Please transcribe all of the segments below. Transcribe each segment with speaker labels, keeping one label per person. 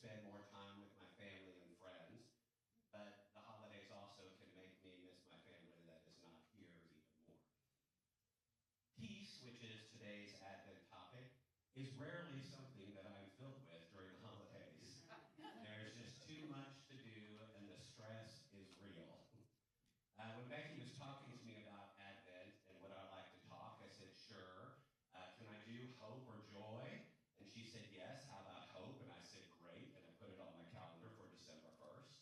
Speaker 1: spend more time with my family and friends, but the holidays also can make me miss my family that is not here even more. Peace, which is today's Advent topic, is rarely something that I'm filled with during the holidays. There's just too much to do, and the stress is real. When Becky was talking to me about Advent and would I like to talk, I said, sure. Can I do hope or joy? And she said, yes, how about hope? And I said, great, and I put it on my calendar for December 1st.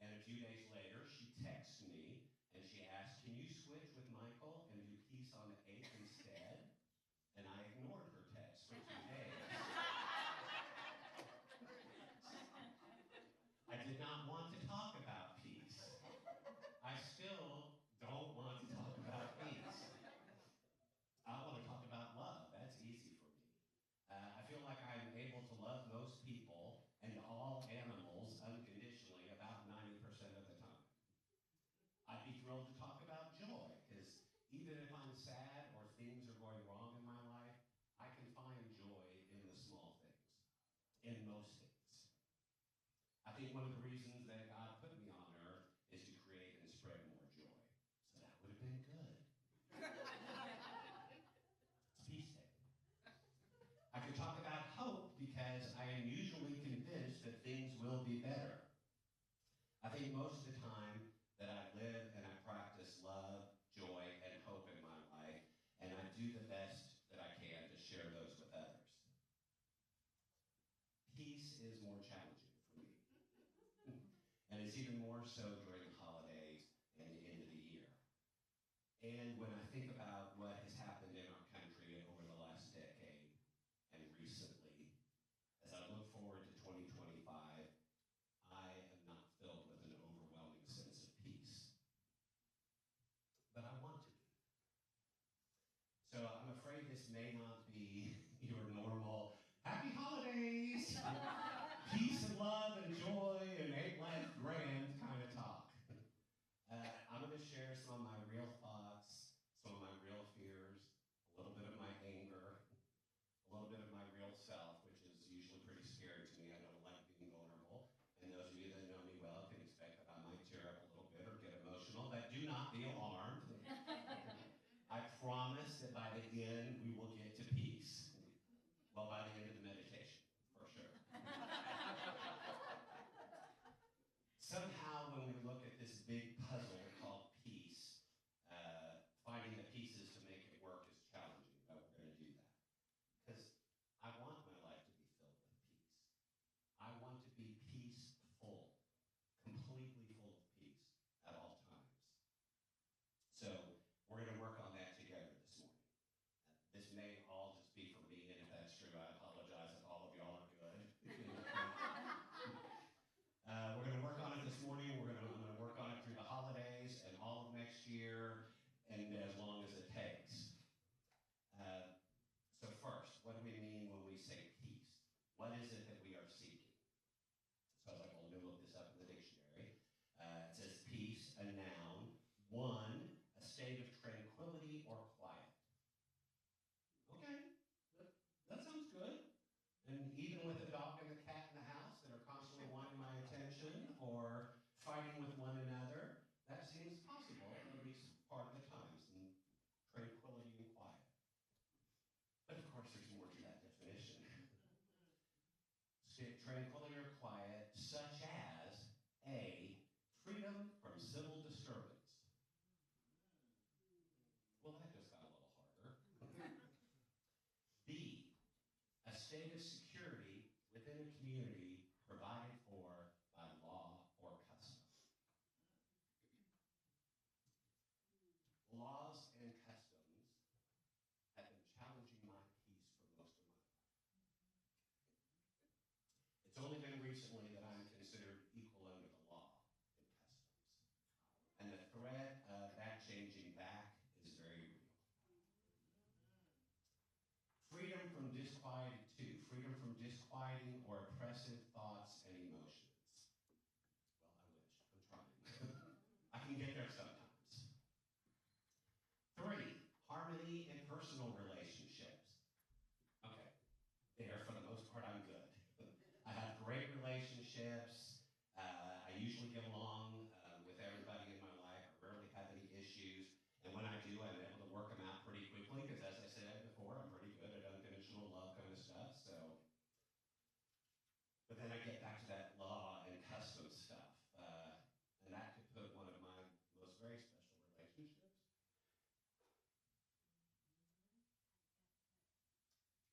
Speaker 1: And a few days later, she texted me, and she asked, can you switch with Michael and do peace on the 8th instead? And I ignored her text for 2 days. I did not want to talk about peace. I still don't want to talk about peace. I want to talk about love. That's easy for me. I feel like I'm able to love most people and all animals unconditionally about 90% of the time. I'd be thrilled to talk about joy, because even if I'm sad or things are going wrong in my life, I can find joy in the small things, in most things. I think one of the reasons that God put me on earth is to create and spread more joy. So that would have been good. It's peace day. I could talk about hope because I am usually convinced that things will be better. I think most of the time that I live and I practice love, joy, and hope in my life, and I do the best that I can to share those with others. Peace is more challenging for me. And it's even more so during the holidays and the end of the year. And when I think about what has happened in our country over the last decade and recently, as I look forward to 2025, I am not filled with an overwhelming sense of peace. But I want to be. So I'm afraid this may not be your normal happy holidays, peace and love and joy and ain't life grand kind of talk. I'm going to share some of my real thoughts, some of my real fears, a little bit of my anger, a little bit of my real self, which is usually pretty scary to me. I don't like being vulnerable. And those of you that know me well can expect that I might tear up a little bit or get emotional, but do not be alarmed. I promise that by the end we will get to peace. Well, by the end of the meditation, for sure. Somehow when we look at this big puzzle called peace, finding the pieces to make it work is challenging, but we're going to do that. Because I want my life to be filled with peace. I want to be peaceful, completely full of peace at all times. So we're going to work on that together this morning. This may all just be for me, and if that's true, I apologize if all of y'all are good. We're going to work on it this morning. I'm going to work on it through the holidays and all of next year, and as long as it takes. So first, what do we mean when we say peace? What is it that we are seeking? So I was like, well, let me look this up in the dictionary. It says peace, a noun, one, a state of tranquility or quiet. Okay, that sounds good. And even with the dog and the cat in the house that are constantly wanting my attention or fighting with one another, that seems possible, at least part of the times, in tranquility and quiet. But of course, there's more to that definition. Tranquility or quiet, such as A, freedom from civil disturbance. Well, that just got a little harder. B, a state of security within a community provided for by law or custom. Laws and customs have been challenging my peace for most of my life. It's only been recently that I'm considered equal under the law and customs. And the threat of that changing back is very real. Freedom from disquieting or oppressive thoughts and emotions. Well, I wish. I'm trying. I can get there sometimes. 3, harmony in personal relationships. Okay, there, for the most part, I'm good. I have great usually get along with everybody in my life. I rarely have any issues. And when I do, I'm able to work them out pretty quickly because, as I said before, I'm pretty good at unconditional love kind of stuff. So, but then I get back to that law and custom stuff. And that could put one of my most very special relationships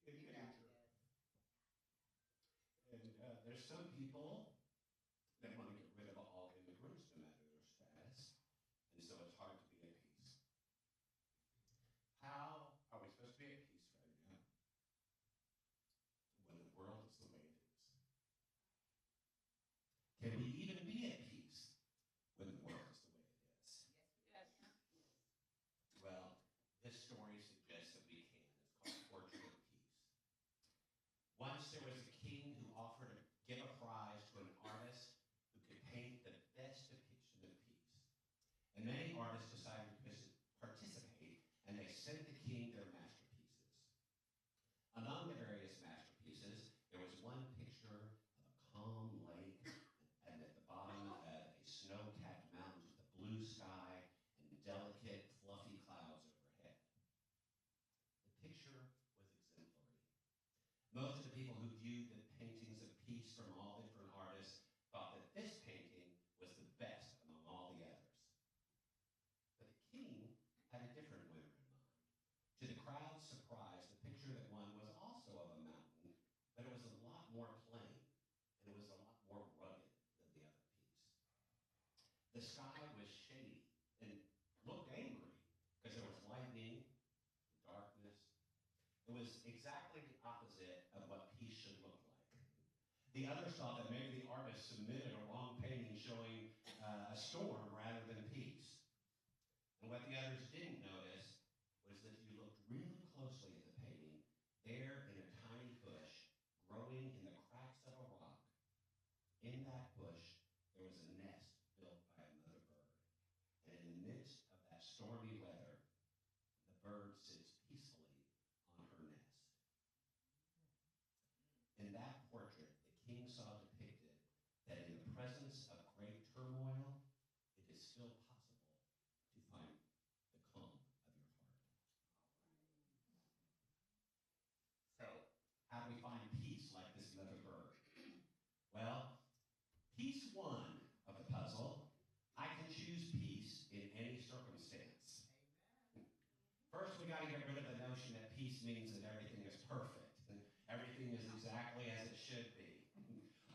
Speaker 1: in danger. And there's some people that want to get rid of all immigrants, no matter their status, and so it's hard to be at peace. How are we supposed to be at peace right now when the world is the way it is? Can we even be at peace when the world is the way it is?
Speaker 2: Yes.
Speaker 1: Well, this story suggests that we can. It's called Portrait of Peace. Once there was a king who offered to give a prize to an artist who could paint the best depiction of peace. And many artists decided to participate, and they sent the king their masterpieces. Among the various masterpieces, there was one picture of a calm lake, and at the bottom a snow-capped mountain with a blue sky and delicate, fluffy clouds overhead. The picture was exemplary. Most of the people who viewed the paintings of peace from all different artists thought that this painting was the best among all the others. But the king had a different winner in mind. To the crowd's surprise, the picture that won was also of a mountain, but it was a lot more plain, and it was a lot more rugged than the other piece. The sky was shady and looked angry because there was lightning and darkness. It was exactly the opposite of what peace should look like. The others thought that maybe the artist submitted a wrong painting showing a storm rather than peace. And what the others didn't notice was that if you looked really closely at the painting, there in a tiny bush, growing in the cracks of a rock, in that bush, there was a nest built by a mother bird. And in the midst of that stormy weather, the bird sits peacefully on her nest. In that portrait, the king saw depicted that in the presence of great turmoil, it is still possible to find the calm of your heart. So, how do we find peace like this mother bird? Well, piece one of the puzzle, I can choose peace in any circumstance. First, we got to get rid of the notion that peace means that everything is perfect and everything is exactly as it should be.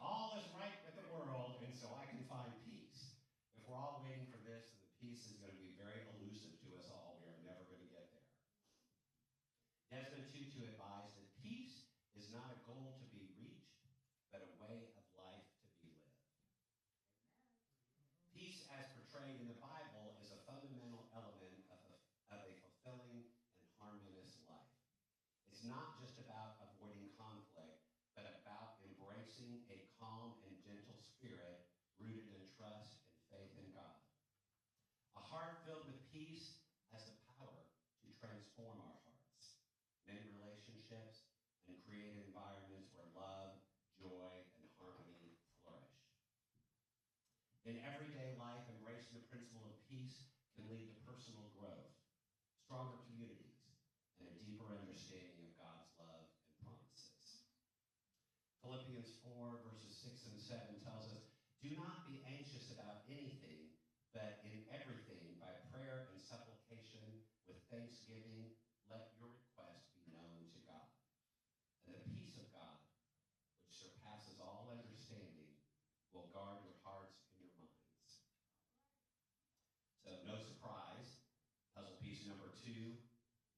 Speaker 1: All is right with the world, and so I can find peace. If we're all waiting for this, then the peace is going to be very elusive to us all. We are never going to get there. Desmond Tutu advised that peace is not a goal to be reached, but a way of life to be lived. Peace, as portrayed in the Bible, is a fundamental element of a fulfilling and harmonious life. It's not just about avoiding conflict, but about embracing a calm and gentle spirit rooted in trust and faith in God. A heart filled with peace has the power to transform our hearts, mend relationships, and create environments where love, joy, and harmony flourish. In everyday life, embracing the principle of peace can lead to personal growth, stronger communities, and a deeper understanding of God's love and promises. Philippians 4, verses 6 and 7 tells us, "Do not be anxious about anything, but in everything, by prayer and supplication, with thanksgiving, let your requests be known to God. And the peace of God, which surpasses all understanding, will guard your hearts and your minds." So, no surprise, puzzle piece number 2,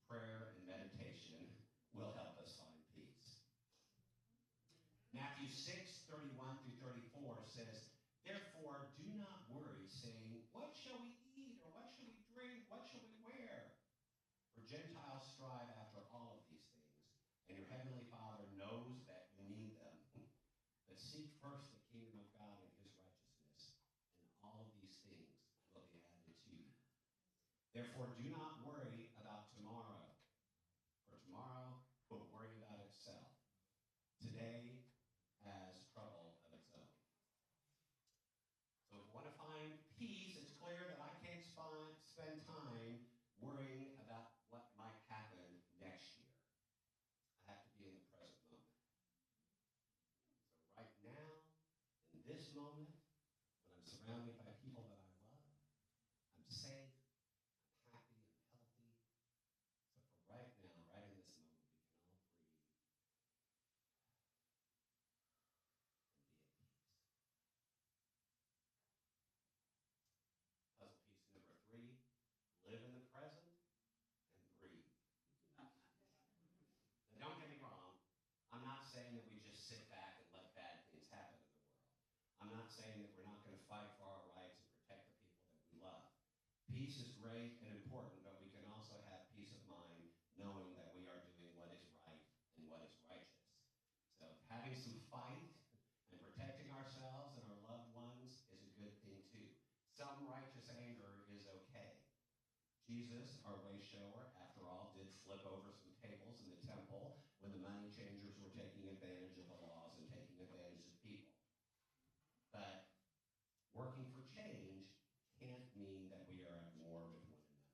Speaker 1: prayer and meditation will help us find peace. Matthew 6:31 through 34 says, "Therefore, do not worry, saying, 'What shall we eat, or what shall we drink? What shall we wear?' For Gentiles strive after all of these things, and your heavenly Father knows that you need them. But seek first the kingdom of God and his righteousness, and all of these things will be added to you. Therefore, do not worry about tomorrow, for tomorrow will worry about itself. Today has trouble of its own." moment, when I'm surrounded by people that I love, I'm safe, I'm happy, I'm healthy. So for right now, right in this moment, we can all breathe and be at peace. Puzzle piece number 3, live in the present and breathe. Now, don't get me wrong. I'm not saying that we just sit back and let bad things happen in the world. I'm not saying that we're not going to fight for our rights and protect the people that we love. Peace is great and important, but we can also have peace of mind knowing that we are doing what is right and what is righteous. So having some fight and protecting ourselves and our loved ones is a good thing too. Some righteous anger is okay. Jesus, our way shower, after all, did flip over some tables in the temple when the money changers were taking advantage of the laws and taking advantage of people. But working for change can't mean that we are at war with one another.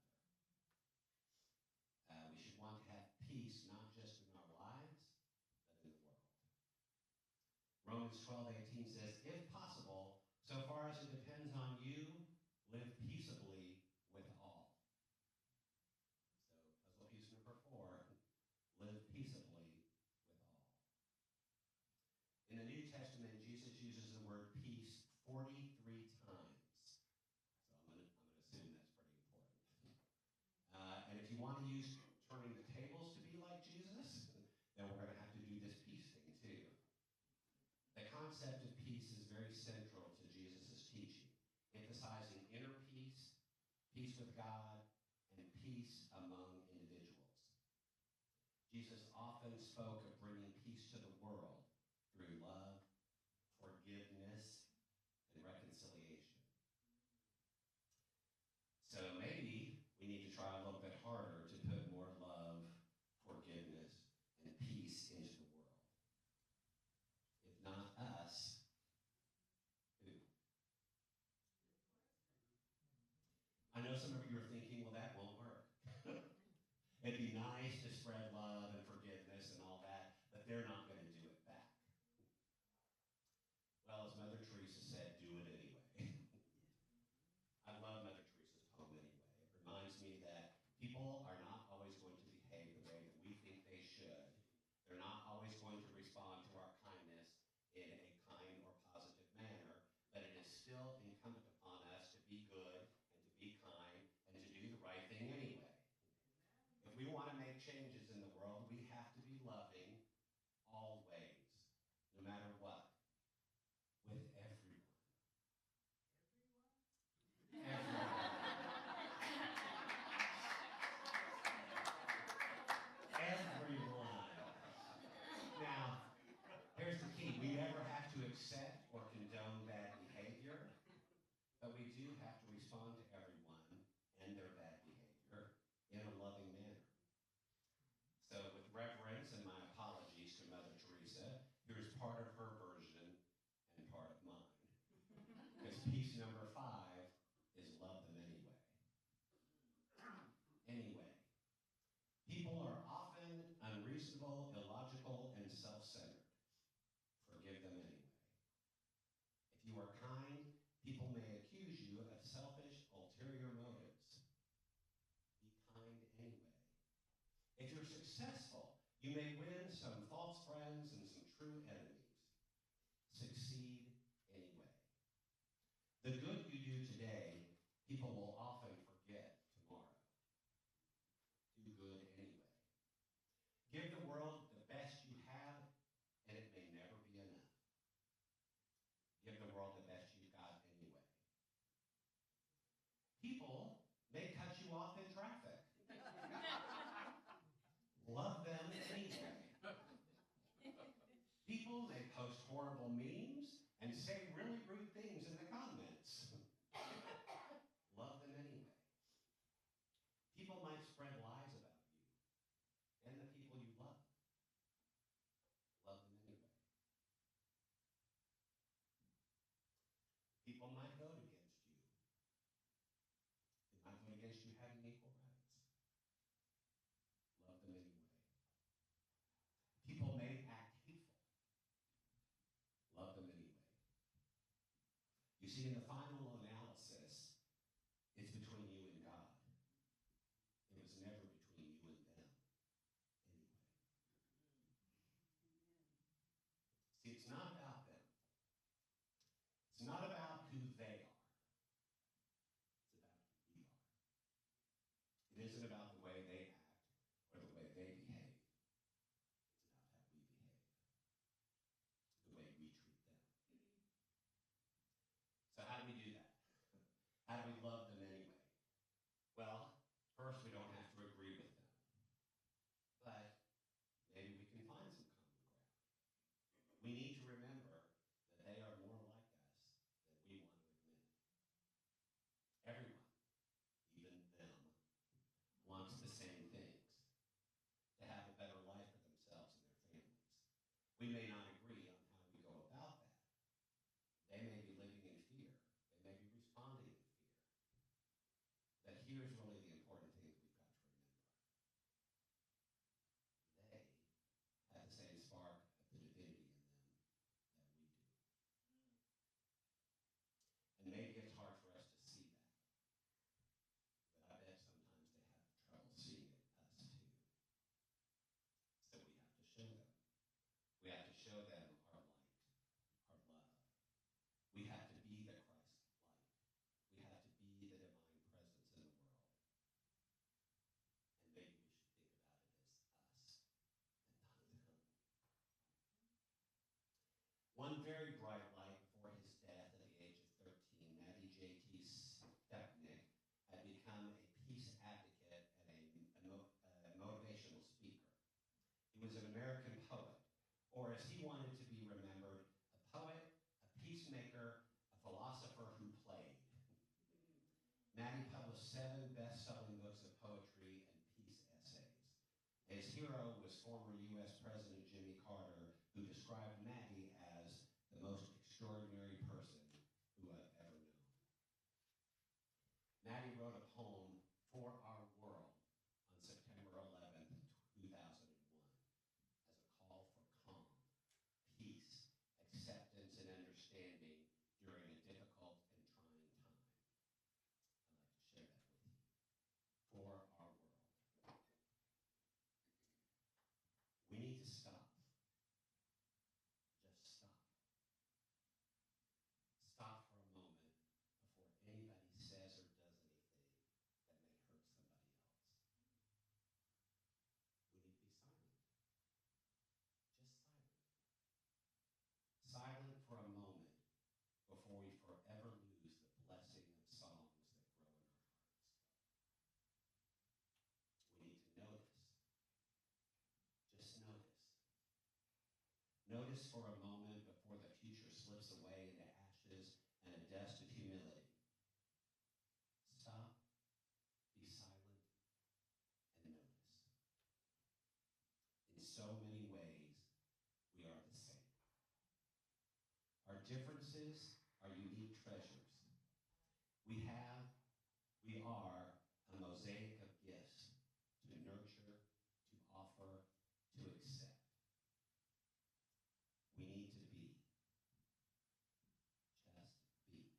Speaker 1: We should want to have peace not just in our lives, but in the world. Romans 12:18 says, if possible, so far as it depends on you, live peaceably with all. So puzzle piece number 4, live peaceably with all. In the New Testament, Jesus uses the word peace 43 times. So I'm going to assume that's pretty important. And if you want to use turning the tables to be like Jesus, then we're going to have to do this peace thing too. The concept of peace is very central to Jesus' teaching, emphasizing inner peace, peace with God, and peace among individuals. Jesus often spoke of bringing peace to the world through love, forgiveness, and reconciliation. So maybe we need to try a little bit harder to put more love, forgiveness, and peace into the world. If not us, who? I know some of you are thinking, well, that won't work. It'd be nice to spread love and forgiveness and all that, but they're not going to do it back. Well, as Mother Teresa said, do it anyway. I love Mother Teresa's poem anyway. It reminds me that people are not always going to behave the way that we think they should. They're not always going to respond to our kindness in a kind or positive manner, but it is still incumbent upon us to be good and to be kind and to do the right thing anyway. If we want to make changes in the world, we have to be loving always, no matter what, with everyone. Everyone. Now, here's the key. We never have to accept or condone bad behavior, but we do have to respond to everyone and their bad behavior in a loving manner. So with reverence and my apologies to Mother Teresa, here's part of her version and part of mine. Because piece number 5 is love them anyway. Anyway, people are often unreasonable, illogical, and self-centered. Forgive them anyway. If you are kind, people may accuse you of selfish, ulterior motives. Be kind anyway. If you're successful, you may win some false friends and some true enemies. Succeed anyway. The good you do today, people will often forget tomorrow. Do good anyway. Give the world the best you have, and it may never be enough. Give the world the best you've got anyway. People may cut you off in traffic. Love them anyway. People may post horrible memes and say really rude things in the comments. Love them anyway. People might spread lies about you and the people you love. Love them anyway. People might vote against you. They might vote against you having equal rights. You see, in the final analysis, it's between you and God. It was never between you and them, anyway. See, it's not about them. It's not about who they are. It's about who we are. It isn't about the way they act or the way they behave. It's about how we behave, the way we treat them. So how do we do that? How do we love them anyway? Well, first, we don't have to agree with them. But maybe we can find some common ground. We need to remember that they are more like us than we want to admit. Everyone, even them, wants the same things, to have a better life for themselves and their families. We may not agree on how we go about that. They may be living in fear. They may be responding in fear. But here's really the important thing that we've got to remember. They have the same spark of the divinity in them that we do. And maybe it's hard for us to see that. But I bet sometimes they have trouble seeing it, us too. So we have to show them. We have to show them our light, our love. We have to be the Christ light. We have to be the divine presence in the world. And maybe we should think about it as us and not them. One very bright light before his death at the age of 13, Matty J.T. Stepnick had become a peace advocate and a motivational speaker. He was an American poet, or as he wanted to be remembered, a poet, a peacemaker, a philosopher who played. Matty published 7 best-selling books of poetry and peace essays. His hero was former U.S. President Jimmy Carter, who described Matty as the most extraordinary person who I've ever known. Matty wrote a poem for our world on September 11th, 2001, as a call for calm, peace, acceptance, and understanding during a difficult and trying time. I'd like to share that with you. For our world. We need to stop. Just stop. Stop for a moment before anybody says or does anything that may hurt somebody else. We need to be silent. Just silent. Silent for a moment before we forever lose the blessing of songs that grow in our hearts. We need to notice. Just notice. Notice for a moment before the future slips away into ashes and a dust of humility. Stop, be silent, and notice. In so many ways, we are the same. Our differences are unique treasures. We are a mosaic of gifts to nurture, to offer, to accept. We need to be. Just be.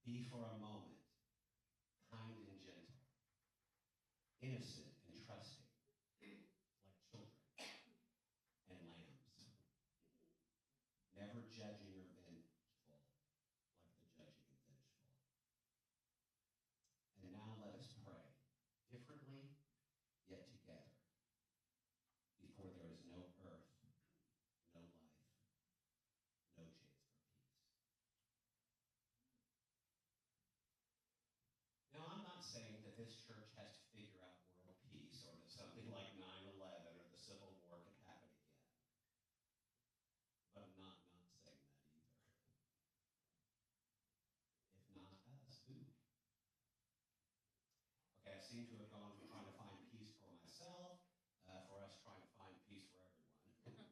Speaker 1: Be for a moment kind and gentle, innocent and trusting, like children and lambs, never judging or vengeful, like the judging and vengeful. And now let us pray, differently, yet together, before there is no earth, no life, no chance for peace. Now, I'm not saying that this church has to figure out world peace or that something like 9/11 or the Civil War could happen again. But I'm not saying that either. If not us, who? Okay, I seem to have gone from trying to find peace for myself, for us trying to find peace for everyone.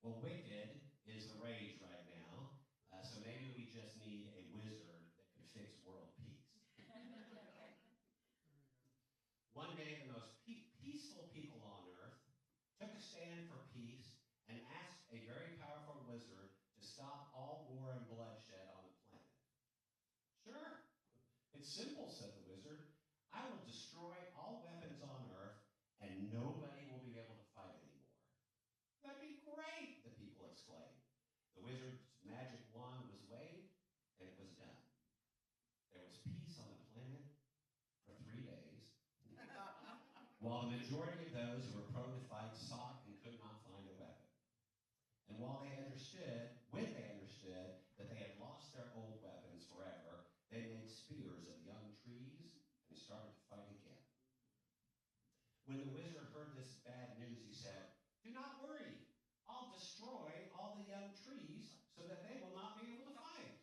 Speaker 1: Well, wicked is the rage right now, so maybe we just need a wizard that can fix world peace. One day, the most peaceful people on earth took a stand for peace and asked a very powerful wizard to stop all all war and bloodshed on the planet. Sure, it's simple, said the wizard. I will destroy all weapons on Earth, and nobody will be able to fight anymore. That'd be great, the people exclaimed. The wizard's magic wand was waved, and it was done. There was peace on the planet for 3 days, while the majority of those who were prone to fight sought and could not find a weapon. And while they understood, when they understood that they had lost their old weapons forever, they made spears of young trees and started to fight again. When the wizard heard this bad news, he said, "Do not worry. I'll destroy all the young trees so that they will not be able to fight."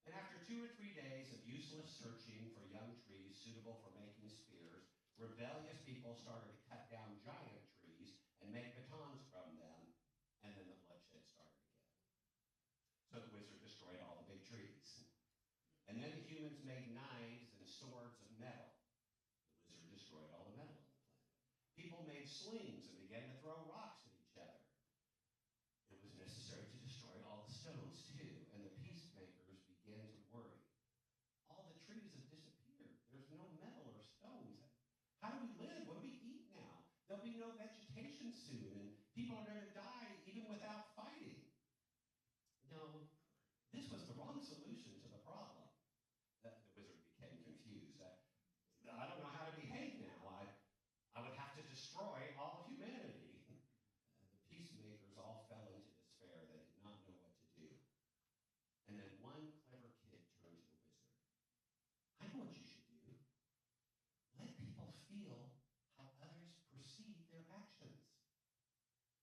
Speaker 1: And after 2 or 3 days of useless searching for young trees suitable for making spears, rebellious people started to cut down giant trees and make batons from them, and then the bloodshed started again. So the wizard destroyed all the big trees. And then the humans made knives and swords of metal. The wizard destroyed all the metal on the planet. People made slings and began to throw rocks at each other. It was necessary to destroy all the stones too, and the peacemakers began to worry. All the trees have disappeared. There's no metal or stones. How do we live? What do we eat now? There'll be no vegetation soon, and people are going to die even without fighting. No, this was the wrong solution to the problem. The wizard became confused. I don't know how to behave now. I would have to destroy all of humanity. The peacemakers all fell into despair. They did not know what to do. And then one clever kid turned to the wizard. "I know what you should do. Let people feel how others perceive their actions.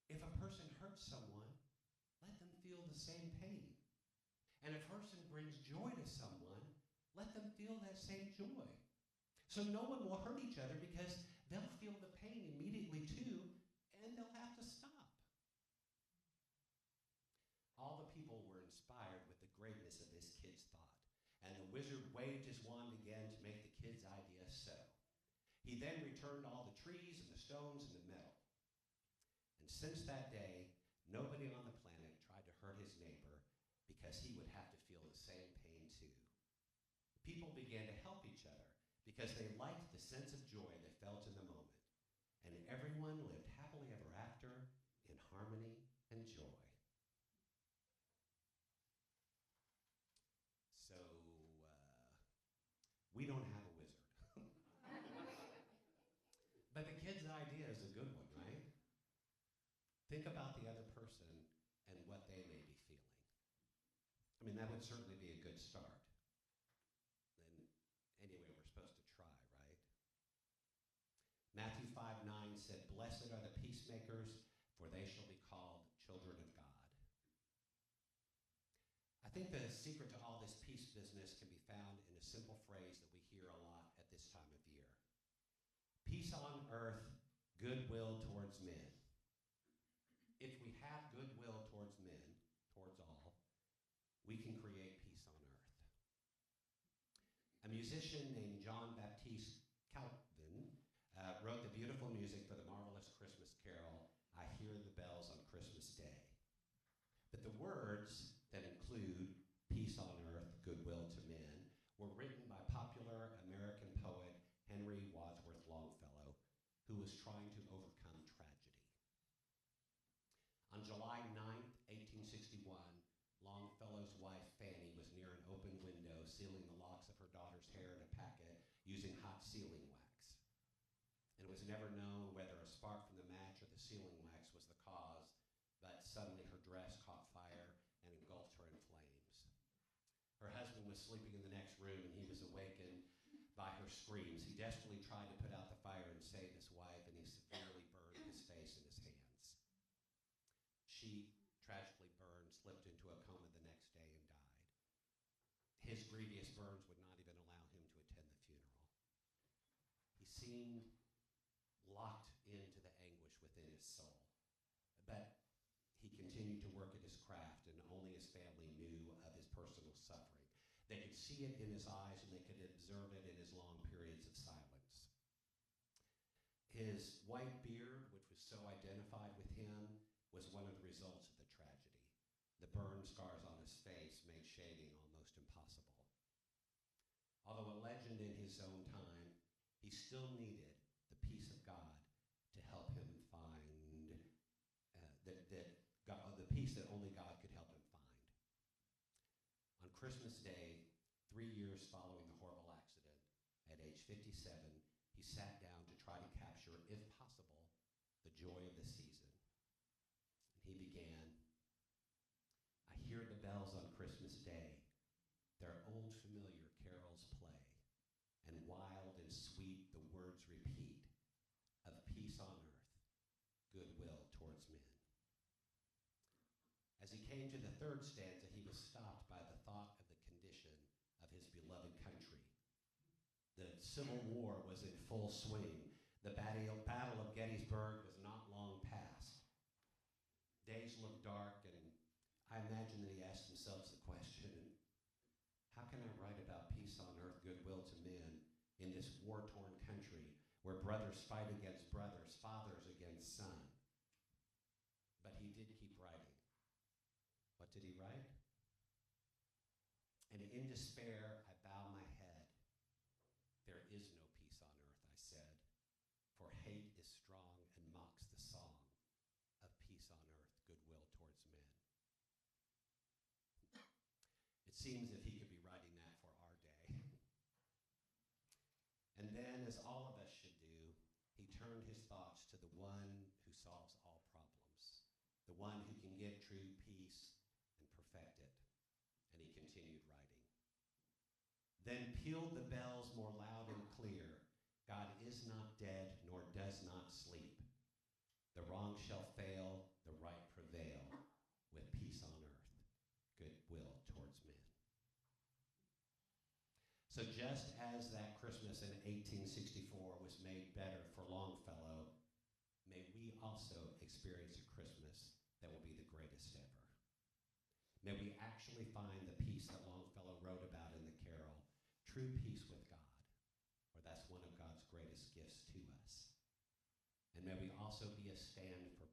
Speaker 1: If a person hurts someone, let them feel the same pain. And if a person brings joy to someone, let them feel that same joy. So no one will hurt each other because they'll feel the pain immediately too, and they'll have to stop." All the people were inspired with the greatness of this kid's thought, and the wizard waved his wand again to make the kid's idea so. He then returned all the trees and the stones and the metal. And since that day, nobody on the planet tried to hurt his neighbor because he would have to feel the same pain too. People began to help each other because they liked the sense of joy they felt in the moment. And everyone lived happily ever after in harmony and joy. So, we don't have a wizard. But the kid's idea is a good one, right? Think about the other person and what they may be feeling. I mean, that would certainly be a good start. And anyway, we're supposed to try, right? Matthew 5:9 said, "Blessed are the peacemakers, for they shall be called children of God." I think the secret to all this peace business can be found in a simple phrase that we hear a lot at this time of year. Peace on earth, goodwill towards men. If we have goodwill towards men, towards all, we can create peace on earth. A musician named John Baptiste Calvin wrote the beautiful music for the marvelous Christmas carol, "I Hear the Bells on Christmas Day." But the words that include peace on earth, goodwill to men, were written by popular American poet Henry Wadsworth Longfellow, who was trying to overcome tragedy. On July 9th, 1861, Longfellow's wife Fanny was near an open window sealing the locks of her daughter's hair in a packet using hot sealing wax. And it was never known whether a spark from the match or the sealing wax was the cause, but suddenly her dress caught fire and engulfed her in flames. Her husband was sleeping in the next room, and he was awakened by her screams. He desperately tried to put out the fire and save his wife, and he severely burned his face and his hands. She, tragically burned, slipped into a coma the next day and died. His grievous burns would not even allow him to attend the funeral. He seemed locked into the anguish within his soul, but he continued to work at his craft, and only his family knew of his personal suffering. They could see it in his eyes, and they could observe it in his long periods of silence. His white beard, which was so identified with him, was one of the results of the tragedy. The burn
Speaker 2: burn scars on his face made shaving almost impossible. Although a legend in his own time, he still needed the peace of God to help him find the peace that only God could help him find. On Christmas Day, 3 years following the horrible accident, at age 57, he sat down to try to capture, if possible, the joy of the season. And he began, I hear the bells on Christmas Day, their old familiar carols play, and wild and sweet the words repeat, of peace on earth, goodwill towards men. As he came to the third stanza, he was stopped by the thought of the condition of his beloved country. The Civil War was in full swing. The Battle of Gettysburg was not long past. Days looked dark, and I imagine that he asked himself the question, how can I write about peace on earth, goodwill to men in this war-torn country where brothers fight against brothers, fathers against son? But he did keep writing. What did he write? And in despair, I bow my head. There is no peace on earth, I said, for hate is strong and mocks the song of peace on earth, goodwill towards men. It seems if he could be writing that for our day. And then, as all of us should do, he turned his thoughts to the one who solves all problems, the one who can give true peace and perfect it. And he continued writing. Then pealed the bells more loud and clear. God is not dead, nor does not sleep. The wrong shall fail, the right prevail, with peace on earth, goodwill towards men. So just as that Christmas in 1864 was made better for Longfellow, may we also experience a Christmas that will be the greatest ever. May we actually find the peace that Longfellow wrote about in the carol, true peace with God, for that's one of God's greatest gifts to us. And may we also be a stand for